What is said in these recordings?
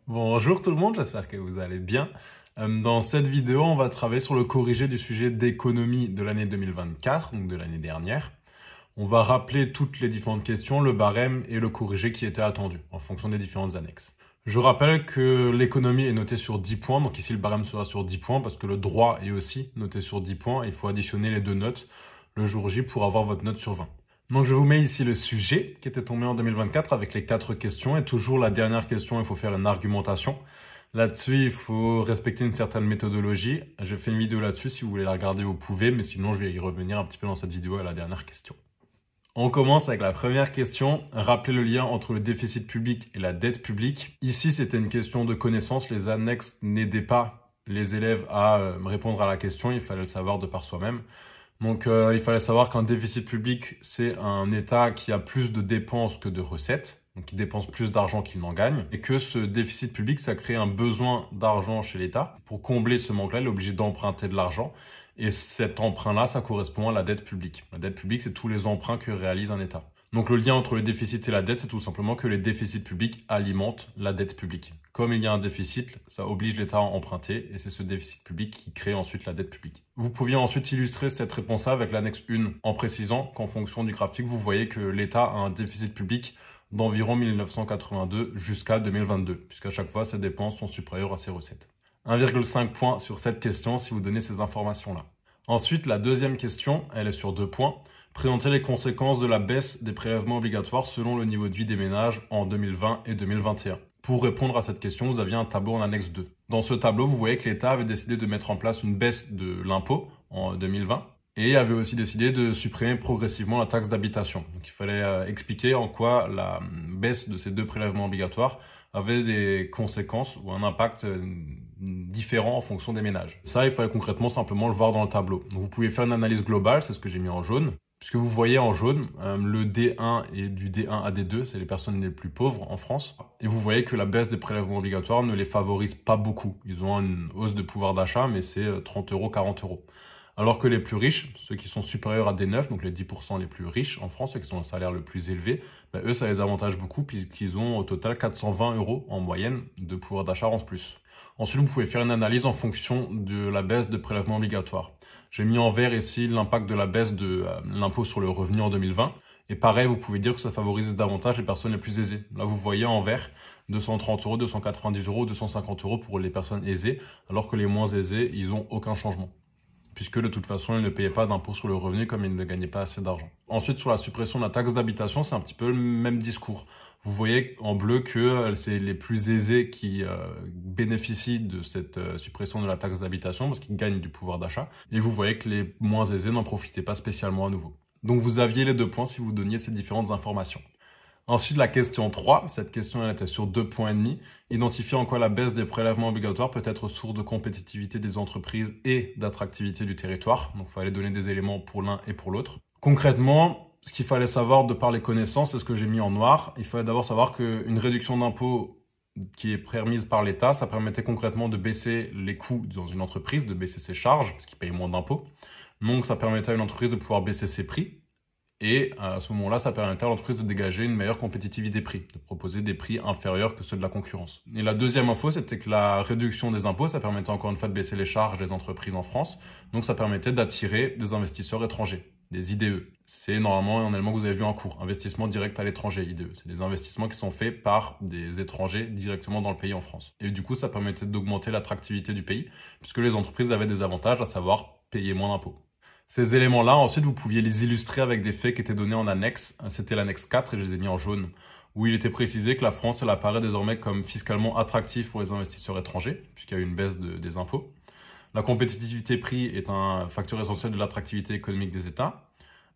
Bonjour tout le monde, j'espère que vous allez bien. Dans cette vidéo, on va travailler sur le corrigé du sujet d'économie de l'année 2024, donc de l'année dernière. On va rappeler toutes les différentes questions, le barème et le corrigé qui était attendu en fonction des différentes annexes. Je rappelle que l'économie est notée sur 10 points, donc ici le barème sera sur 10 points parce que le droit est aussi noté sur 10 points. Il faut additionner les deux notes le jour J pour avoir votre note sur 20. Donc je vous mets ici le sujet qui était tombé en 2024 avec les 4 questions et toujours la dernière question, il faut faire une argumentation. Là-dessus, il faut respecter une certaine méthodologie. J'ai fait une vidéo là-dessus, si vous voulez la regarder, vous pouvez, mais sinon je vais y revenir un petit peu dans cette vidéo à la dernière question. On commence avec la première question. Rappelez le lien entre le déficit public et la dette publique. Ici, c'était une question de connaissance. Les annexes n'aidaient pas les élèves à répondre à la question. Il fallait le savoir de par soi-même. Donc, il fallait savoir qu'un déficit public, c'est un État qui a plus de dépenses que de recettes, donc qui dépense plus d'argent qu'il n'en gagne, et que ce déficit public, ça crée un besoin d'argent chez l'État. Pour combler ce manque-là, il est obligé d'emprunter de l'argent, et cet emprunt-là, ça correspond à la dette publique. La dette publique, c'est tous les emprunts que réalise un État. Donc le lien entre le déficit et la dette, c'est tout simplement que les déficits publics alimentent la dette publique. Comme il y a un déficit, ça oblige l'État à emprunter et c'est ce déficit public qui crée ensuite la dette publique. Vous pouviez ensuite illustrer cette réponse-là avec l'annexe 1 en précisant qu'en fonction du graphique, vous voyez que l'État a un déficit public d'environ 1982 jusqu'à 2022, puisqu'à chaque fois, ses dépenses sont supérieures à ses recettes. 1,5 points sur cette question si vous donnez ces informations-là. Ensuite, la deuxième question, elle est sur 2 points. Présenter les conséquences de la baisse des prélèvements obligatoires selon le niveau de vie des ménages en 2020 et 2021. Pour répondre à cette question, vous aviez un tableau en annexe 2. Dans ce tableau, vous voyez que l'État avait décidé de mettre en place une baisse de l'impôt en 2020 et avait aussi décidé de supprimer progressivement la taxe d'habitation. Donc il fallait expliquer en quoi la baisse de ces deux prélèvements obligatoires avait des conséquences ou un impact différent en fonction des ménages. Ça, il fallait concrètement simplement le voir dans le tableau. Donc vous pouvez faire une analyse globale, c'est ce que j'ai mis en jaune. Puisque vous voyez en jaune, le D1 et du D1 à D2, c'est les personnes les plus pauvres en France. Et vous voyez que la baisse des prélèvements obligatoires ne les favorise pas beaucoup. Ils ont une hausse de pouvoir d'achat, mais c'est 30 euros, 40 euros. Alors que les plus riches, ceux qui sont supérieurs à D9, donc les 10% les plus riches en France, ceux qui ont un salaire le plus élevé, eux, ça les avantage beaucoup puisqu'ils ont au total 420 euros en moyenne de pouvoir d'achat en plus. Ensuite, vous pouvez faire une analyse en fonction de la baisse de prélèvements obligatoires. J'ai mis en vert ici l'impact de la baisse de l'impôt sur le revenu en 2020. Et pareil, vous pouvez dire que ça favorise davantage les personnes les plus aisées. Là, vous voyez en vert 230 euros, 290 euros, 250 euros pour les personnes aisées, alors que les moins aisés, ils n'ont aucun changement. Puisque de toute façon, ils ne payaient pas d'impôt sur le revenu comme ils ne gagnaient pas assez d'argent. Ensuite, sur la suppression de la taxe d'habitation, c'est un petit peu le même discours. Vous voyez en bleu que c'est les plus aisés qui bénéficient de cette suppression de la taxe d'habitation parce qu'ils gagnent du pouvoir d'achat. Et vous voyez que les moins aisés n'en profitaient pas spécialement à nouveau. Donc vous aviez les 2 points si vous donniez ces différentes informations. Ensuite, la question 3, cette question elle était sur 2,5 points. Identifier en quoi la baisse des prélèvements obligatoires peut être source de compétitivité des entreprises et d'attractivité du territoire. Donc, il fallait donner des éléments pour l'un et pour l'autre. Concrètement, ce qu'il fallait savoir de par les connaissances, c'est ce que j'ai mis en noir. Il fallait d'abord savoir qu'une réduction d'impôt qui est permise par l'État, ça permettait concrètement de baisser les coûts dans une entreprise, de baisser ses charges, parce qu'il paye moins d'impôts. Donc, ça permettait à une entreprise de pouvoir baisser ses prix. Et à ce moment-là, ça permettait à l'entreprise de dégager une meilleure compétitivité prix, de proposer des prix inférieurs que ceux de la concurrence. Et la deuxième info, c'était que la réduction des impôts, ça permettait encore une fois de baisser les charges des entreprises en France. Donc ça permettait d'attirer des investisseurs étrangers, des IDE. C'est normalement un élément que vous avez vu en cours, investissement direct à l'étranger, IDE. C'est des investissements qui sont faits par des étrangers directement dans le pays en France. Et du coup, ça permettait d'augmenter l'attractivité du pays, puisque les entreprises avaient des avantages, à savoir payer moins d'impôts. Ces éléments-là, ensuite, vous pouviez les illustrer avec des faits qui étaient donnés en annexe. C'était l'annexe 4 et je les ai mis en jaune, où il était précisé que la France, elle apparaît désormais comme fiscalement attractive pour les investisseurs étrangers, puisqu'il y a eu une baisse des impôts. La compétitivité prix est un facteur essentiel de l'attractivité économique des États.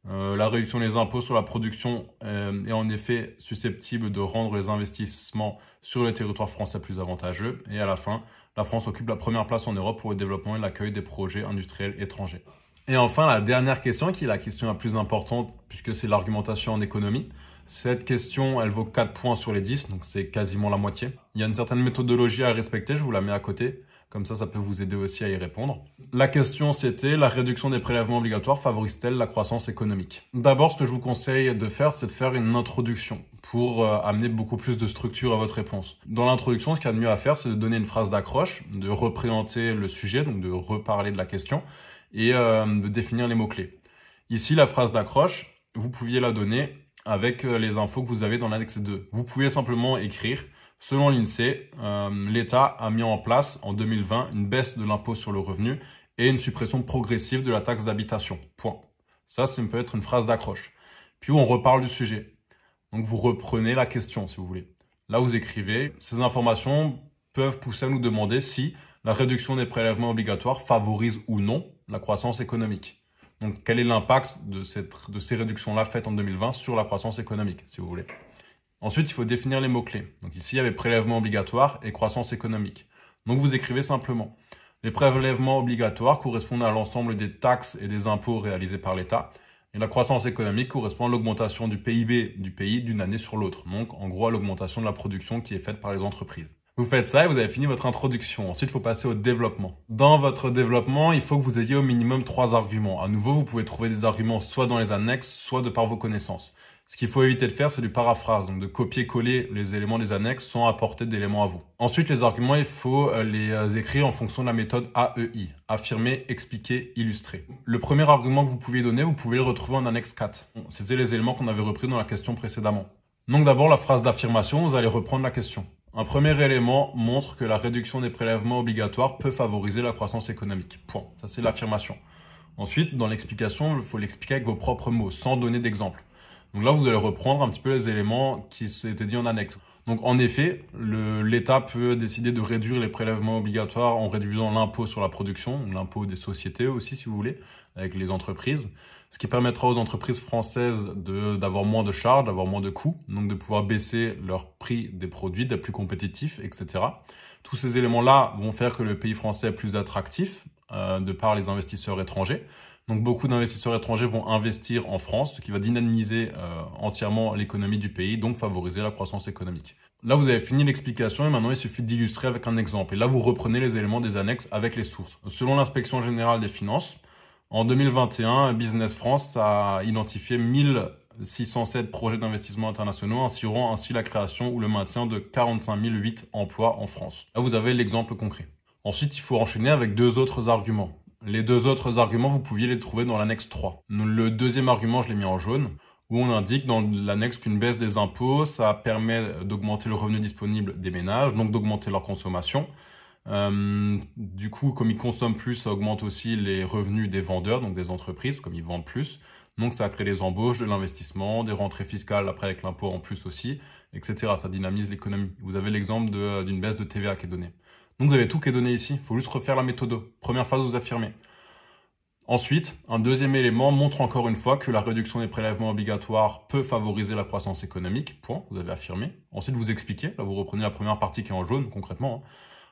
La réduction des impôts sur la production est en effet susceptible de rendre les investissements sur le territoire français plus avantageux. Et à la fin, la France occupe la première place en Europe pour le développement et l'accueil des projets industriels étrangers. Et enfin, la dernière question, qui est la question la plus importante, puisque c'est l'argumentation en économie, Cette question, elle vaut 4 points sur les 10, donc c'est quasiment la moitié. Il y a une certaine méthodologie à respecter, je vous la mets à côté. Comme ça peut vous aider aussi à y répondre. La question, c'était: la réduction des prélèvements obligatoires favorise-t-elle la croissance économique? D'abord, ce que je vous conseille de faire, c'est de faire une introduction pour amener beaucoup plus de structure à votre réponse. Dans l'introduction, ce qu'il y a de mieux à faire, c'est de donner une phrase d'accroche, de représenter le sujet, donc de reparler de la question, et de définir les mots-clés. Ici, la phrase d'accroche, vous pouviez la donner avec les infos que vous avez dans l'annexe 2. Vous pouvez simplement écrire: selon l'INSEE, l'État a mis en place en 2020 une baisse de l'impôt sur le revenu et une suppression progressive de la taxe d'habitation. Point. Ça peut être une phrase d'accroche. Puis on reparle du sujet. Donc vous reprenez la question si vous voulez. Là vous écrivez: ces informations peuvent pousser à nous demander si la réduction des prélèvements obligatoires favorise ou non la croissance économique. Donc quel est l'impact de ces réductions-là faites en 2020 sur la croissance économique, si vous voulez. Ensuite, il faut définir les mots-clés. Donc ici, il y avait prélèvement obligatoire et croissance économique. Donc vous écrivez simplement: les prélèvements obligatoires correspondent à l'ensemble des taxes et des impôts réalisés par l'État. Et la croissance économique correspond à l'augmentation du PIB du pays d'une année sur l'autre. Donc en gros à l'augmentation de la production qui est faite par les entreprises. Vous faites ça et vous avez fini votre introduction. Ensuite, il faut passer au développement. Dans votre développement, il faut que vous ayez au minimum 3 arguments. À nouveau, vous pouvez trouver des arguments soit dans les annexes, soit de par vos connaissances. Ce qu'il faut éviter de faire, c'est du paraphrase, donc de copier-coller les éléments des annexes sans apporter d'éléments à vous. Ensuite, les arguments, il faut les écrire en fonction de la méthode AEI, affirmer, expliquer, illustrer. Le premier argument que vous pouviez donner, vous pouvez le retrouver en annexe 4. C'était les éléments qu'on avait repris dans la question précédemment. Donc d'abord, la phrase d'affirmation, vous allez reprendre la question. Un premier élément montre que la réduction des prélèvements obligatoires peut favoriser la croissance économique. Point. Ça, c'est l'affirmation. Ensuite, dans l'explication, il faut l'expliquer avec vos propres mots, sans donner d'exemple. Donc là, vous allez reprendre un petit peu les éléments qui étaient dit en annexe. Donc en effet, l'État peut décider de réduire les prélèvements obligatoires en réduisant l'impôt sur la production, l'impôt des sociétés aussi si vous voulez, avec les entreprises, ce qui permettra aux entreprises françaises d'avoir moins de charges, d'avoir moins de coûts, donc de pouvoir baisser leur prix des produits, d'être plus compétitifs, etc. Tous ces éléments-là vont faire que le pays français est plus attractif de par les investisseurs étrangers. Donc beaucoup d'investisseurs étrangers vont investir en France, ce qui va dynamiser entièrement l'économie du pays, donc favoriser la croissance économique. Là, vous avez fini l'explication et maintenant il suffit d'illustrer avec un exemple. Et là, vous reprenez les éléments des annexes avec les sources. Selon l'Inspection générale des finances, en 2021, Business France a identifié 1607 projets d'investissement internationaux, assurant ainsi la création ou le maintien de 45 008 emplois en France. Là, vous avez l'exemple concret. Ensuite, il faut enchaîner avec 2 autres arguments. Les 2 autres arguments, vous pouviez les trouver dans l'annexe 3. Le deuxième argument, je l'ai mis en jaune, où on indique dans l'annexe qu'une baisse des impôts, ça permet d'augmenter le revenu disponible des ménages, donc d'augmenter leur consommation. Du coup, comme ils consomment plus, ça augmente aussi les revenus des vendeurs, donc des entreprises, comme ils vendent plus. Donc ça crée des embauches, de l'investissement, des rentrées fiscales après avec l'impôt en plus aussi, etc. Ça dynamise l'économie. Vous avez l'exemple d'une baisse de TVA qui est donnée. Donc vous avez tout qui est donné ici, il faut juste refaire la méthode. Première phase, vous affirmez. Ensuite, un deuxième élément montre encore une fois que la réduction des prélèvements obligatoires peut favoriser la croissance économique. Point, vous avez affirmé. Ensuite, vous expliquez, là vous reprenez la première partie qui est en jaune concrètement.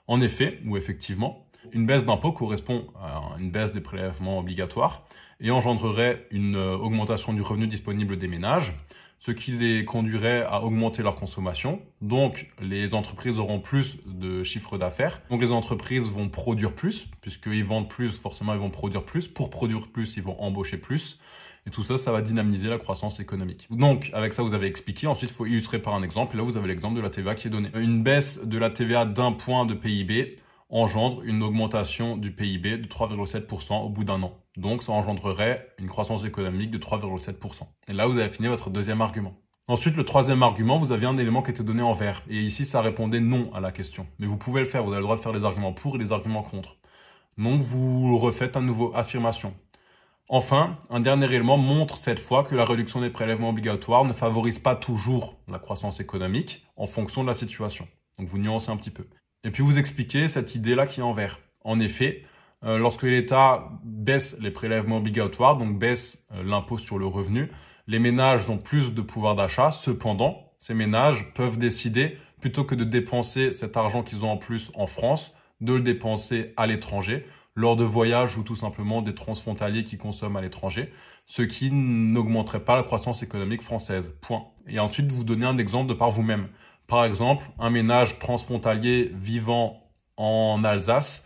En effet, ou effectivement, une baisse d'impôt correspond à une baisse des prélèvements obligatoires et engendrerait une augmentation du revenu disponible des ménages, ce qui les conduirait à augmenter leur consommation. Donc, les entreprises auront plus de chiffre d'affaires. Donc, les entreprises vont produire plus, puisqu'ils vendent plus, forcément, ils vont produire plus. Pour produire plus, ils vont embaucher plus. Et tout ça, ça va dynamiser la croissance économique. Donc, avec ça, vous avez expliqué. Ensuite, il faut illustrer par un exemple. Et là, vous avez l'exemple de la TVA qui est donné. Une baisse de la TVA d'1 point de PIB engendre une augmentation du PIB de 3,7% au bout d'un an. Donc, ça engendrerait une croissance économique de 3,7%. Et là, vous avez fini votre deuxième argument. Ensuite, le troisième argument, vous aviez un élément qui était donné en vert. Et ici, ça répondait non à la question. Mais vous pouvez le faire, vous avez le droit de faire les arguments pour et les arguments contre. Donc, vous refaites à nouveau affirmation. Enfin, un dernier élément montre cette fois que la réduction des prélèvements obligatoires ne favorise pas toujours la croissance économique en fonction de la situation. Donc, vous nuancez un petit peu. Et puis, vous expliquez cette idée-là qui est en vert. En effet, lorsque l'État baisse les prélèvements obligatoires, donc baisse l'impôt sur le revenu, les ménages ont plus de pouvoir d'achat. Cependant, ces ménages peuvent décider, plutôt que de dépenser cet argent qu'ils ont en plus en France, de le dépenser à l'étranger, lors de voyages ou tout simplement des transfrontaliers qui consomment à l'étranger, ce qui n'augmenterait pas la croissance économique française. Point. Et ensuite, vous donnez un exemple de par vous-même. Par exemple, un ménage transfrontalier vivant en Alsace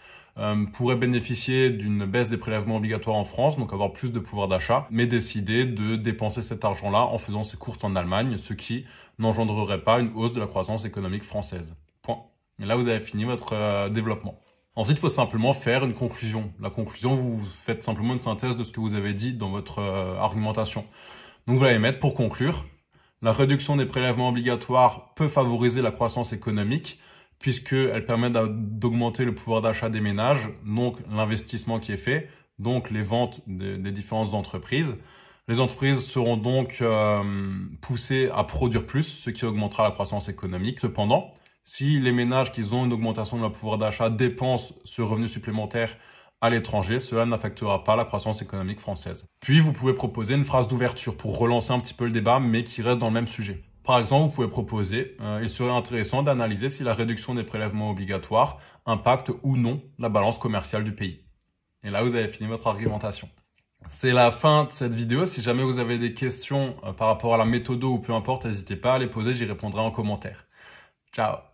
pourrait bénéficier d'une baisse des prélèvements obligatoires en France, donc avoir plus de pouvoir d'achat, mais décider de dépenser cet argent-là en faisant ses courses en Allemagne, ce qui n'engendrerait pas une hausse de la croissance économique française. Point. Et là, vous avez fini votre développement. Ensuite, il faut simplement faire une conclusion. La conclusion, vous faites simplement une synthèse de ce que vous avez dit dans votre argumentation. Donc, vous allez mettre, pour conclure, la réduction des prélèvements obligatoires peut favoriser la croissance économique, puisqu'elle permet d'augmenter le pouvoir d'achat des ménages, donc l'investissement qui est fait, donc les ventes des différentes entreprises. Les entreprises seront donc poussées à produire plus, ce qui augmentera la croissance économique. Cependant, si les ménages qui ont une augmentation de leur pouvoir d'achat dépensent ce revenu supplémentaire à l'étranger, cela n'affectera pas la croissance économique française. Puis, vous pouvez proposer une phrase d'ouverture pour relancer un petit peu le débat, mais qui reste dans le même sujet. Par exemple, vous pouvez proposer il serait intéressant d'analyser si la réduction des prélèvements obligatoires impacte ou non la balance commerciale du pays. Et là, vous avez fini votre argumentation. C'est la fin de cette vidéo. Si jamais vous avez des questions par rapport à la méthode ou peu importe, n'hésitez pas à les poser, j'y répondrai en commentaire. Ciao!